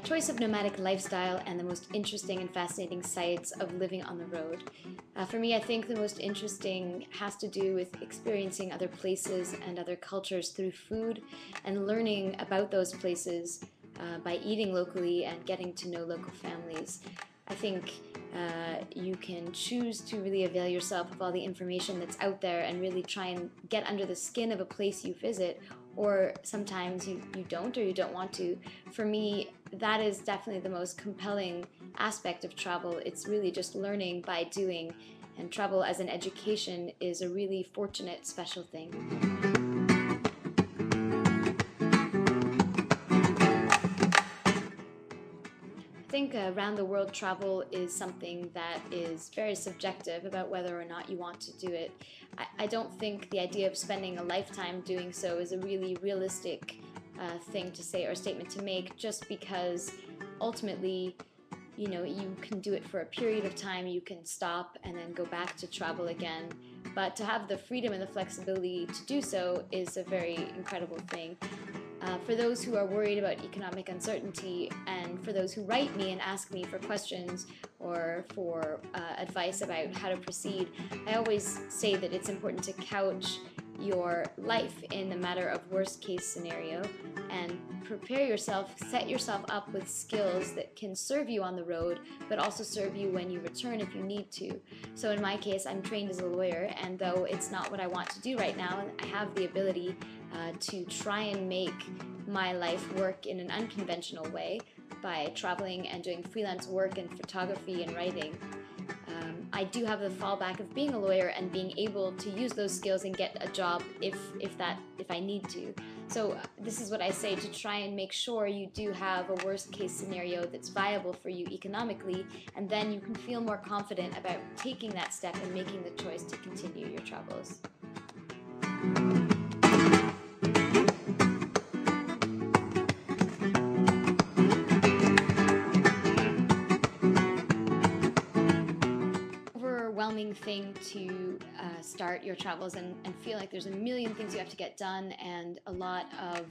choice of nomadic lifestyle and the most interesting and fascinating sights of living on the road. For me, I think the most interesting has to do with experiencing other places and other cultures through food and learning about those places by eating locally and getting to know local families. I think you can choose to really avail yourself of all the information that's out there and really try and get under the skin of a place you visit, or sometimes you don't, or you don't want to. For me, that is definitely the most compelling aspect of travel. It's really just learning by doing, and travel as an education is a really fortunate, special thing. I think around the world travel is something that is very subjective about whether or not you want to do it. I don't think the idea of spending a lifetime doing so is a really realistic thing to say or statement to make, just because ultimately, you know, you can do it for a period of time, you can stop and then go back to travel again. But to have the freedom and the flexibility to do so is a very incredible thing. For those who are worried about economic uncertainty, and for those who write me and ask me for questions or for advice about how to proceed, I always say that it's important to couch your life in the matter of worst case scenario and prepare yourself, set yourself up with skills that can serve you on the road, but also serve you when you return if you need to. So in my case, I'm trained as a lawyer, and though it's not what I want to do right now, I have the ability to try and make my life work in an unconventional way by traveling and doing freelance work in photography and writing. I do have the fallback of being a lawyer and being able to use those skills and get a job if I need to. So this is what I say, to try and make sure you do have a worst case scenario that's viable for you economically, and then you can feel more confident about taking that step and making the choice to continue your travels. Overwhelming thing to start your travels and feel like there's a million things you have to get done and a lot of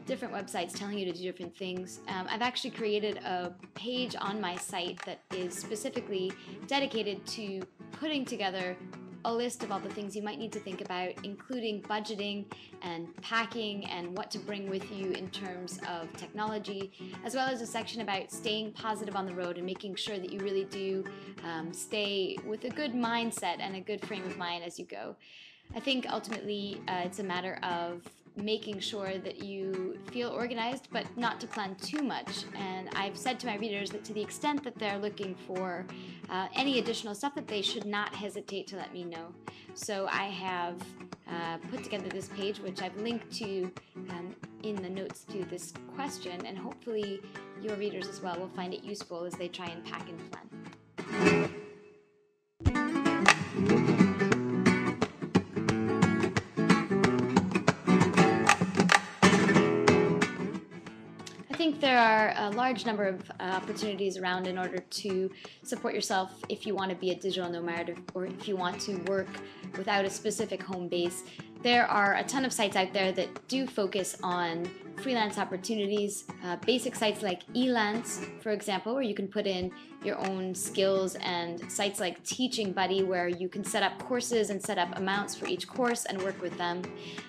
different websites telling you to do different things. I've actually created a page on my site that is specifically dedicated to putting together a list of all the things you might need to think about, including budgeting and packing and what to bring with you in terms of technology, as well as a section about staying positive on the road and making sure that you really do stay with a good mindset and a good frame of mind as you go. I think ultimately it's a matter of making sure that you feel organized, but not to plan too much. And I've said to my readers that to the extent that they're looking for any additional stuff, that they should not hesitate to let me know. So I have put together this page, which I've linked to in the notes to this question, and hopefully your readers as well will find it useful as they try and pack and plan. I think there are a large number of opportunities around in order to support yourself if you want to be a digital nomad, or if you want to work without a specific home base. There are a ton of sites out there that do focus on freelance opportunities. Basic sites like Elance, for example, where you can put in your own skills, and sites like Teaching Buddy, where you can set up courses and set up amounts for each course and work with them.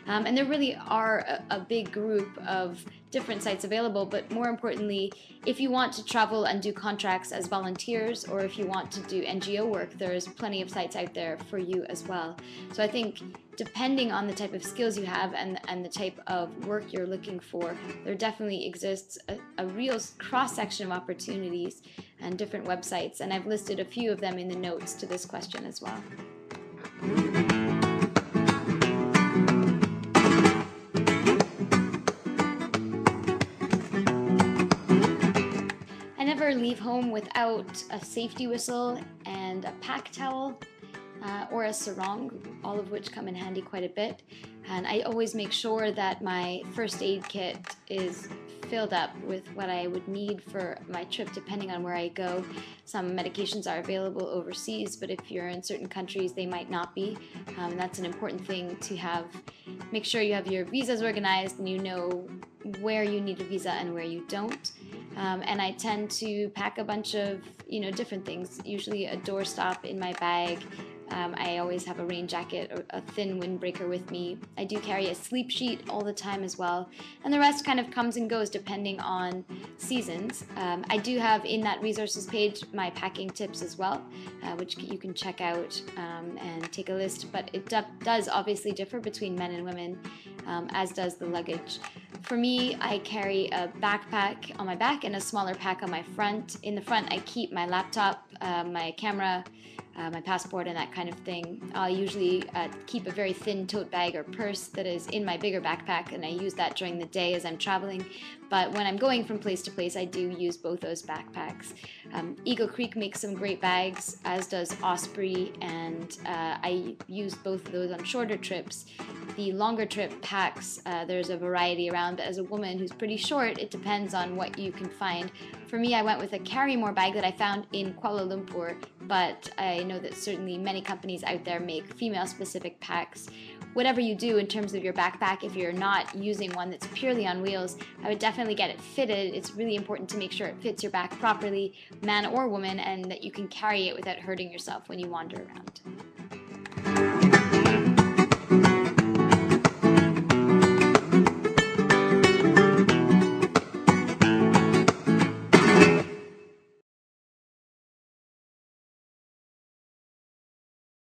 And there really are a big group of different sites available, but more importantly, if you want to travel and do contracts as volunteers, or if you want to do NGO work, there's plenty of sites out there for you as well. So I think depending on the type of skills you have and the type of work you're looking for, there definitely exists a real cross-section of opportunities and different websites, and I've listed a few of them in the notes to this question as well. I never leave home without a safety whistle and a pack towel or a sarong, all of which come in handy quite a bit. And I always make sure that my first aid kit is filled up with what I would need for my trip, depending on where I go. Some medications are available overseas, but if you're in certain countries, they might not be. And that's an important thing to have. Make sure you have your visas organized and you know where you need a visa and where you don't. and I tend to pack a bunch of, different things, usually a doorstop in my bag. I always have a rain jacket or a thin windbreaker with me. I do carry a sleep sheet all the time as well, and the rest kind of comes and goes depending on seasons. I do have in that resources page my packing tips as well, which you can check out and take a list, but it does obviously differ between men and women, as does the luggage. For me, I carry a backpack on my back and a smaller pack on my front. In the front, I keep my laptop, my camera, my passport, and that kind of thing. I'll usually keep a very thin tote bag or purse that is in my bigger backpack, and I use that during the day as I'm traveling. But when I'm going from place to place, I do use both those backpacks. Eagle Creek makes some great bags, as does Osprey, and I use both of those on shorter trips. The longer trip packs, there's a variety around, but as a woman who's pretty short, it depends on what you can find. For me, I went with a Carry More bag that I found in Kuala Lumpur, but I know that certainly many companies out there make female-specific packs. Whatever you do in terms of your backpack, if you're not using one that's purely on wheels, I would definitely get it fitted. It's really important to make sure it fits your back properly, man or woman, and that you can carry it without hurting yourself when you wander around.